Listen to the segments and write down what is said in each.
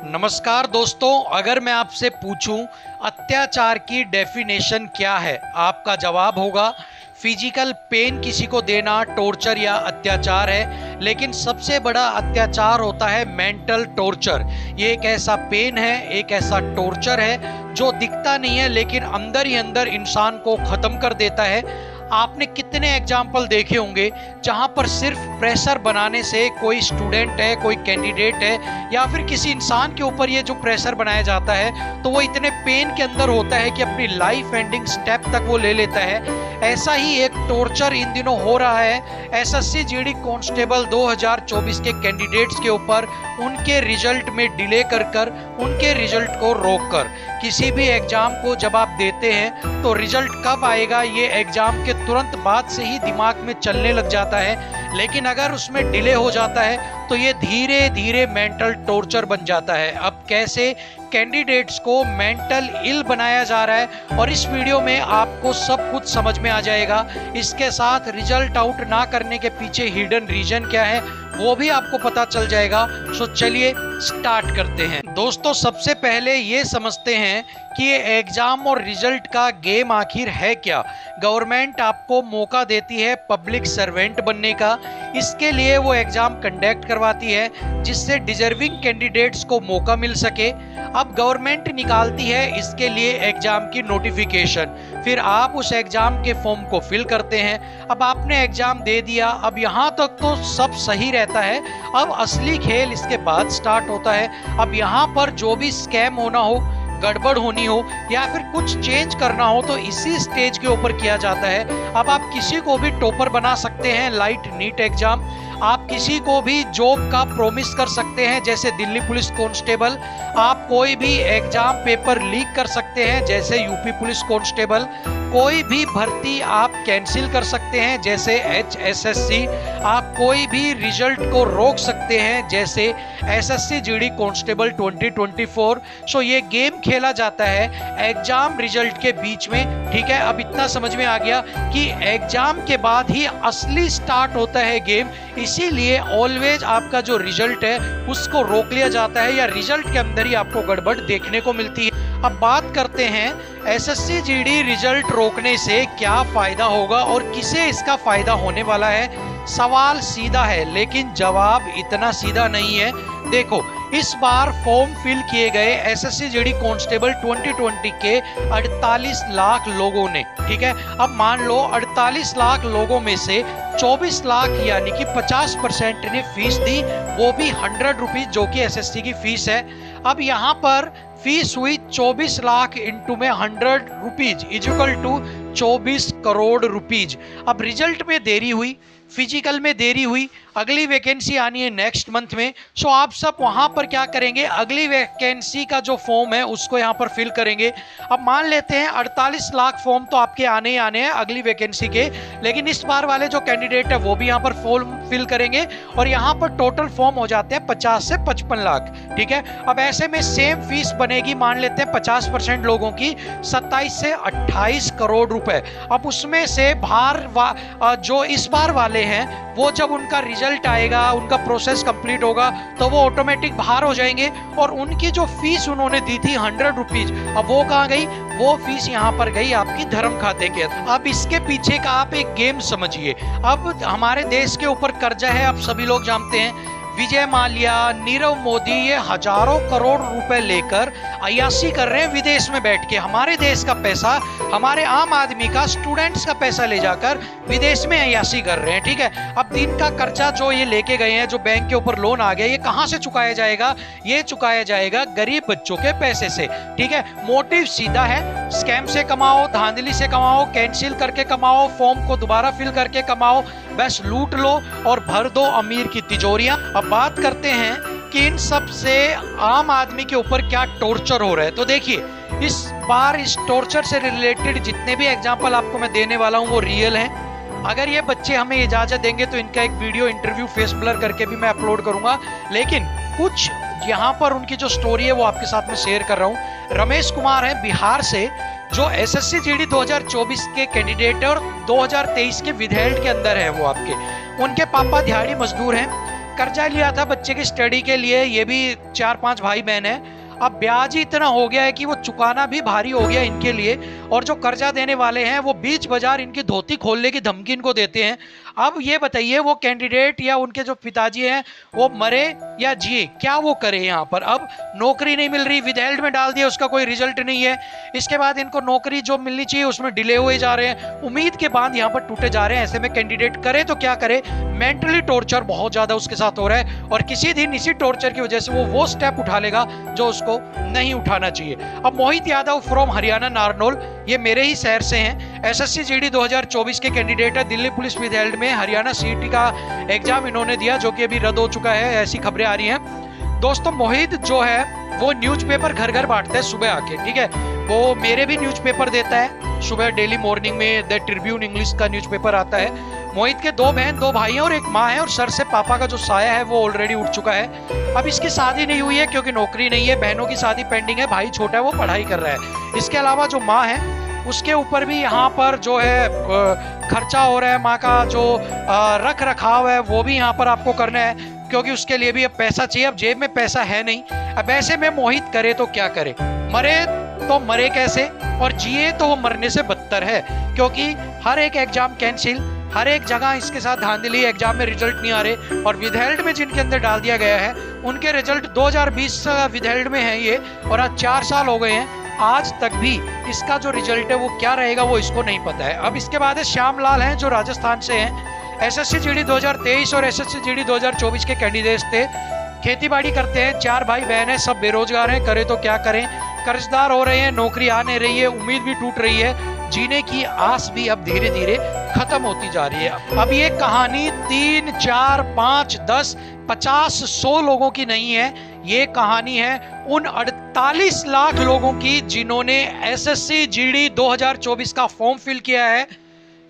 नमस्कार दोस्तों, अगर मैं आपसे पूछूं अत्याचार की डेफिनेशन क्या है, आपका जवाब होगा फिजिकल पेन किसी को देना टॉर्चर या अत्याचार है। लेकिन सबसे बड़ा अत्याचार होता है मेंटल टॉर्चर। ये एक ऐसा पेन है, एक ऐसा टॉर्चर है जो दिखता नहीं है लेकिन अंदर ही अंदर इंसान को ख़त्म कर देता है। आपने कितने एग्जाम्पल देखे होंगे जहां पर सिर्फ प्रेशर बनाने से कोई स्टूडेंट है, कोई कैंडिडेट है या फिर किसी इंसान के ऊपर ये जो प्रेशर बनाया जाता है तो वो इतने पेन के अंदर होता है कि अपनी लाइफ एंडिंग स्टेप तक वो ले लेता है। ऐसा ही एक टॉर्चर इन दिनों हो रहा है एसएससी जीडी कांस्टेबल 2024 के कैंडिडेट्स के ऊपर, उनके रिजल्ट में डिले कर कर, उनके रिजल्ट को रोक कर। किसी भी एग्जाम को जब आप देते हैं तो रिजल्ट कब आएगा ये एग्जाम के तुरंत बाद से ही दिमाग में चलने लग जाता है, लेकिन अगर उसमें डिले हो जाता है तो ये धीरे धीरे मेंटल टॉर्चर बन जाता है। अब कैसे कैंडिडेट्स को मेंटल इल बनाया जा रहा है और इस वीडियो में आपको सब कुछ समझ में आ जाएगा। इसके साथ रिजल्ट आउट ना करने के पीछे हिडन रीजन क्या है वो भी आपको पता चल जाएगा। सो चलिए स्टार्ट करते हैं। दोस्तों, सबसे पहले ये समझते हैं कि ये एग्जाम और रिजल्ट का गेम आखिर है क्या। गवर्नमेंट आपको मौका देती है पब्लिक सर्वेंट बनने का, इसके लिए वो एग्जाम कंडक्ट करवाती है जिससे डिजर्विंग कैंडिडेट्स को मौका मिल सके। अब गवर्नमेंट निकालती है इसके लिए एग्जाम की नोटिफिकेशन, फिर आप उस एग्जाम के फॉर्म को फिल करते हैं। अब आपने एग्जाम दे दिया, अब यहाँ तक तो सब सही रहता है। अब असली खेल इसके बाद स्टार्ट होता है। अब यहाँ पर जो भी स्कैम होना हो, गड़बड़ होनी हो या फिर कुछ चेंज करना हो तो इसी स्टेज के ऊपर किया जाता है। अब आप किसी को भी टॉपर बना सकते हैं लाइट नीट एग्जाम, आप किसी को भी जॉब का प्रॉमिस कर सकते हैं जैसे दिल्ली पुलिस कांस्टेबल, आप कोई भी एग्जाम पेपर लीक कर सकते हैं जैसे यूपी पुलिस कांस्टेबल, कोई भी भर्ती आप कैंसिल कर सकते हैं जैसे एचएसएससी, आप कोई भी रिजल्ट को रोक सकते हैं जैसे एसएससी जीडी कांस्टेबल 2024। सो ये गेम खेला जाता है एग्जाम रिजल्ट के बीच में, ठीक है। अब इतना समझ में आ गया कि एग्जाम के बाद ही असली स्टार्ट होता है गेम, इसीलिए ऑलवेज आपका जो रिजल्ट है उसको रोक लिया जाता है या रिजल्ट के अंदर ही आपको गड़बड़ देखने को मिलती है। अब बात करते हैं एसएससी जीडी रिजल्ट रोकने से क्या फायदा होगा और किसे इसका फायदा होने वाला है। सवाल सीधा है लेकिन जवाब इतना सीधा नहीं है। देखो, इस बार फॉर्म फिल किए गए एसएससी जीडी कांस्टेबल 2020 के 48 लाख लोगों ने, ठीक है। अब मान लो 48 लाख लोगों में से 24 लाख यानी कि 50% ने फीस दी, वो भी 100 रुपीज जो कि एसएससी की फीस है। अब यहाँ पर फीस हुई 24 लाख इंटू में 100 rupees equal to 24 crore rupees. अब रिजल्ट में देरी हुई, फिजिकल में देरी हुई, अगली वैकेंसी आनी है नेक्स्ट मंथ में। सो आप सब वहां पर क्या करेंगे, अगली वैकेंसी का जो फॉर्म है उसको यहाँ पर फिल करेंगे। अब मान लेते हैं 48 लाख फॉर्म तो आपके आने ही आने हैं अगली वैकेंसी के, लेकिन इस बार वाले जो कैंडिडेट है वो भी यहाँ पर फॉर्म फिल करेंगे और यहाँ पर टोटल फॉर्म हो जाते हैं 50 से 55 लाख, ठीक है। अब ऐसे में सेम फीस बनेगी, मान लेते हैं 50% लोगों की 27 से 28 करोड़ रुपए। अब उसमें से जो इस बार वाले हैं वो जब उनका रिजल्ट आएगा, उनका प्रोसेस कंप्लीट होगा तो वो ऑटोमेटिक बाहर हो जाएंगे और उनकी जो फीस उन्होंने दी थी 100 रुपीज, अब वो कहाँ गई, वो फीस यहाँ पर गई आपकी धर्म खाते के। अब इसके पीछे का आप एक गेम समझिए। अब हमारे देश के ऊपर कर्जा है, आप सभी लोग जानते हैं। विजय माल्या, नीरव मोदी ये हजारों करोड़ रुपए लेकर अय्याशी कर रहे हैं विदेश में बैठ के। हमारे देश का पैसा, हमारे आम आदमी का, स्टूडेंट्स का पैसा ले जाकर विदेश में अय्याशी कर रहे हैं, ठीक है। अब दिन का कर्जा जो ये लेके गए हैं, जो बैंक के ऊपर लोन आ गया, ये कहां से चुकाया जाएगा, ये चुकाया जाएगा गरीब बच्चों के पैसे से, ठीक है। मोटिव सीधा है, स्कैम से कमाओ, धांधली से कमाओ, कैंसिल करके कमाओ, फॉर्म को दोबारा फिल करके कमाओ, बस लूट लो और भर दो अमीर की तिजोरियां। अब बात करते हैं कि इन सब से आम आदमी के ऊपर क्या टॉर्चर हो रहा है। तो देखिए, इस बार इस टॉर्चर से रिलेटेड जितने भी एग्जांपल आपको मैं देने वाला हूं वो रियल हैं। अगर ये बच्चे हमें इजाजत देंगे तो इनका एक वीडियो इंटरव्यू फेस ब्लर करके भी मैं अपलोड करूंगा, लेकिन कुछ यहाँ पर उनकी जो स्टोरी है वो आपके साथ में शेयर कर रहा हूँ। रमेश कुमार है बिहार से, जो एसएससी जीडी 2024 के कैंडिडेट है और 2023 के विधेयक के अंदर है वो आपके। उनके पापा दिहाड़ी मजदूर हैं, कर्जा लिया था बच्चे की स्टडी के लिए, ये भी 4-5 भाई बहन है। अब ब्याज ही इतना हो गया है कि वो चुकाना भी भारी हो गया इनके लिए, और जो कर्जा देने वाले हैं वो बीच बाजार इनकी धोती खोलने की धमकी इनको देते हैं। अब ये बताइए वो कैंडिडेट या उनके जो पिताजी हैं वो मरे या जिए, क्या वो करे यहाँ पर? अब नौकरी नहीं मिल रही, विदहेल्ड में डाल दिया, उसका कोई रिजल्ट नहीं है। इसके बाद इनको नौकरी जो मिलनी चाहिए उसमें डिले हुए जा रहे हैं, उम्मीद के बांध यहाँ पर टूटे जा रहे हैं। ऐसे में कैंडिडेट करे तो क्या करे? मेंटली टॉर्चर बहुत ज्यादा उसके साथ हो रहा है, और किसी दिन इसी टॉर्चर की वजह से वो स्टेप उठा लेगा जो उसको नहीं उठाना चाहिए। अब मोहित यादव फ्रॉम हरियाणा नारनौल, ये मेरे ही शहर से हैं, एसएससी जीडी 2024 के कैंडिडेट है। दिल्ली पुलिस विदहेल्ड में हरियाणा सीईटी का एग्जाम इन्होंने दिया, जो कि अभी रद्द हो चुका है, ऐसी खबरें आ रही हैं। दोस्तों मोहित जो है वो न्यूज़पेपर घर घर बांटता है सुबह आके, ठीक है, वो मेरे भी न्यूज़पेपर देता है सुबह, डेली मॉर्निंग में द ट्रिब्यून इंग्लिश का न्यूज़पेपर आता है। मोहित के 2 बहन 2 भाई हैं और एक माँ है, और सर से पापा का जो साया है वो ऑलरेडी उठ चुका है। अब इसकी शादी नहीं हुई है क्योंकि नौकरी नहीं है, बहनों की शादी पेंडिंग है, भाई छोटा है वो पढ़ाई कर रहा है। इसके अलावा जो माँ है उसके ऊपर भी यहाँ पर जो है खर्चा हो रहा है, माँ का जो रख रखाव है वो भी यहाँ पर आपको करना है, क्योंकि उसके लिए भी अब पैसा चाहिए। अब जेब में पैसा है नहीं। अब ऐसे में मोहित करे तो क्या करे? मरे तो मरे कैसे, और जिए तो वो मरने से बदतर है, क्योंकि हर एक एग्जाम कैंसिल, हर एक जगह इसके साथ धांधली, एग्जाम में रिजल्ट नहीं आ रहे, और विदहेल्ड में जिनके अंदर डाल दिया गया है उनके रिजल्ट 2020 विदहेल्ड में है ये, और आज 4 साल हो गए हैं, आज तक भी इसका जो रिजल्ट है वो क्या रहेगा वो इसको नहीं पता है। अब इसके बाद है श्याम लाल हैं जो राजस्थान से हैं, एसएससी जीडी 2023 और एसएससी जीडी 2024 के कैंडिडेट्स थे। खेती बाड़ी करते हैं, 4 भाई बहन हैं, सब बेरोजगार हैं, करे तो क्या करें, कर्जदार हो रहे हैं, नौकरी आ नहीं रही है, उम्मीद भी टूट रही है, जीने की आस भी अब धीरे धीरे खत्म होती जा रही है। अब ये कहानी 3, 4, 5, 10, 50, 100 लोगों की नहीं है, ये कहानी है उन 48 लाख लोगों की जिन्होंने एसएससी जीडी 2024 का फॉर्म फिल किया है।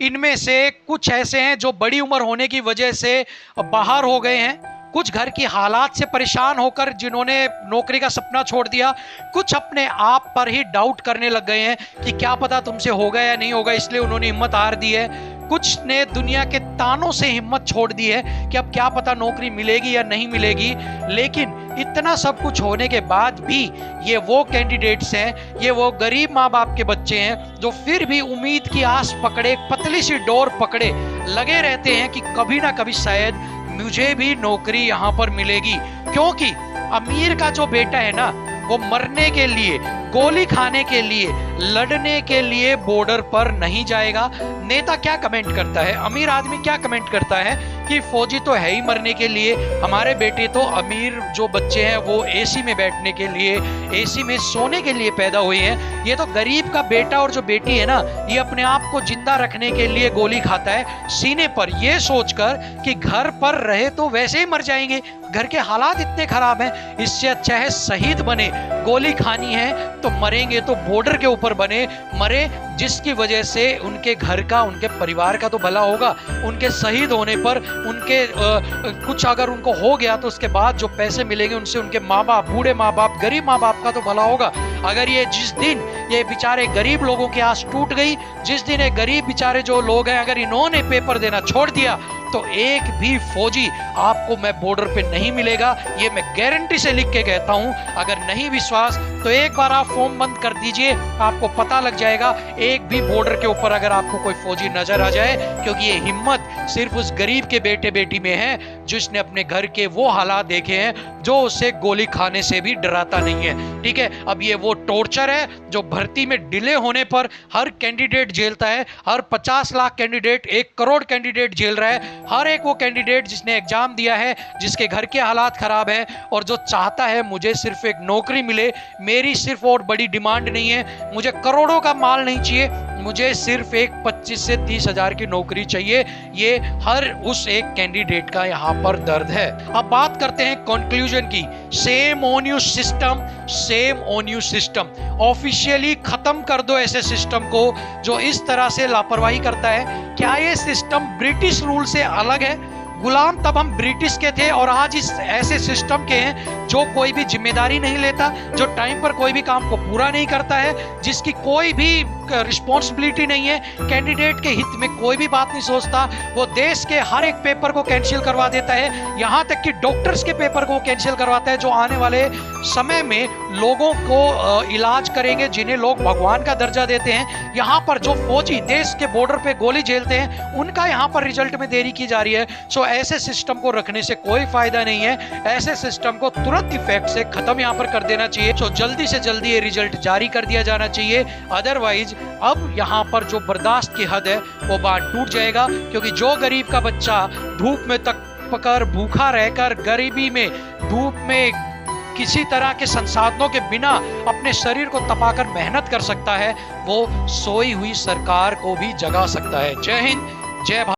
इनमें से कुछ ऐसे हैं जो बड़ी उम्र होने की वजह से बाहर हो गए हैं, कुछ घर की हालात से परेशान होकर जिन्होंने नौकरी का सपना छोड़ दिया, कुछ अपने आप पर ही डाउट करने लग गए हैं कि क्या पता तुमसे होगा या नहीं होगा, इसलिए उन्होंने हिम्मत हार दी है। कुछ ने दुनिया के तानों से हिम्मत छोड़ दी है कि अब क्या पता नौकरी मिलेगी या नहीं मिलेगी। लेकिन इतना सब कुछ होने के बाद भी ये वो कैंडिडेट्स हैं, ये वो गरीब माँ बाप के बच्चे हैं जो फिर भी उम्मीद की आस पकड़े, पतली सी डोर पकड़े लगे रहते हैं कि कभी ना कभी शायद मुझे भी नौकरी यहाँ पर मिलेगी। क्योंकि अमीर का जो बेटा है ना वो मरने के लिए, गोली खाने के लिए, लड़ने के लिए बॉर्डर पर नहीं जाएगा। नेता क्या कमेंट करता है, अमीर आदमी क्या कमेंट करता है कि फौजी तो है ही मरने के लिए, हमारे बेटे तो अमीर जो बच्चे हैं वो एसी में बैठने के लिए, एसी में सोने के लिए पैदा हुए हैं। ये तो गरीब का बेटा और जो बेटी है ना, ये अपने आप को जिंदा रखने के लिए गोली खाता है सीने पर, ये सोचकर कि घर पर रहे तो वैसे ही मर जाएंगे, घर के हालात इतने खराब हैं, इससे अच्छा है शहीद बने। गोली खानी है तो मरेंगे तो बॉर्डर के ऊपर बने, मरे जिसकी वजह से उनके घर का, उनके परिवार का तो भला होगा, उनके शहीद होने पर उनके कुछ अगर उनको हो गया तो उसके बाद जो पैसे मिलेंगे उनसे उनके माँ बाप, बूढ़े माँ बाप, गरीब माँ बाप का तो भला होगा। अगर ये जिस दिन ये बेचारे गरीब लोगों की आस टूट गई, जिस दिन ये गरीब बेचारे जो लोग हैं अगर इन्होंने पेपर देना छोड़ दिया तो एक भी फौजी आपको मैं बॉर्डर पे नहीं मिलेगा, ये मैं गारंटी से लिख के कहता हूं। अगर नहीं विश्वास तो एक बार आप फॉर्म बंद कर दीजिए, आपको पता लग जाएगा एक भी बॉर्डर के ऊपर अगर आपको कोई फौजी नजर आ जाए, क्योंकि ये हिम्मत सिर्फ उस गरीब के बेटे बेटी में है जिसने अपने घर के वो हालात देखे हैं जो उसे गोली खाने से भी डराता नहीं है। ठीक है, अब ये वो टॉर्चर है जो भर्ती में डिले होने पर हर कैंडिडेट झेलता है, हर 50 लाख कैंडिडेट, 1 करोड़ कैंडिडेट झेल रहा है, हर एक वो कैंडिडेट जिसने एग्जाम दिया है, जिसके घर के हालात खराब हैं और जो चाहता है मुझे सिर्फ एक नौकरी मिले, मेरी सिर्फ और बड़ी डिमांड नहीं है, मुझे करोड़ों का माल नहीं चाहिए, मुझे सिर्फ एक 25 से 30 हजार की नौकरी चाहिए। ये हर उस एक कैंडिडेट का यहाँ पर दर्द है। अब बात करते हैं कंक्लूजन की। Same on you system, same on you system. Officially खत्म कर दो ऐसे सिस्टम को जो इस तरह से लापरवाही करता है। क्या ये सिस्टम ब्रिटिश रूल से अलग है? गुलाम तब हम ब्रिटिश के थे और आज इस ऐसे सिस्टम के हैं जो कोई भी जिम्मेदारी नहीं लेता, जो टाइम पर कोई भी काम को पूरा नहीं करता है, जिसकी कोई भी रिस्पॉन्सिबिलिटी नहीं है, कैंडिडेट के हित में कोई भी बात नहीं सोचता, वो देश के हर एक पेपर को कैंसिल करवा देता है, यहाँ तक कि डॉक्टर्स के पेपर को कैंसिल करवाता है जो आने वाले समय में लोगों को इलाज करेंगे, जिन्हें लोग भगवान का दर्जा देते हैं। यहाँ पर जो फौजी देश के बॉर्डर पे गोली झेलते हैं उनका यहाँ पर रिजल्ट में देरी की जा रही है। सो ऐसे सिस्टम को रखने से कोई फायदा नहीं है, ऐसे सिस्टम को तुरंत इफेक्ट से खत्म यहाँ पर कर देना चाहिए। सो जल्दी से जल्दी ये रिजल्ट जारी कर दिया जाना चाहिए, अदरवाइज अब यहाँ पर जो बर्दाश्त की हद है वो बात टूट जाएगा। क्योंकि जो गरीब का बच्चा धूप में तक पकर भूखा रहकर गरीबी में धूप में किसी तरह के संसाधनों के बिना अपने शरीर को तपाकर मेहनत कर सकता है, वो सोई हुई सरकार को भी जगा सकता है। जय हिंद, जय भारत।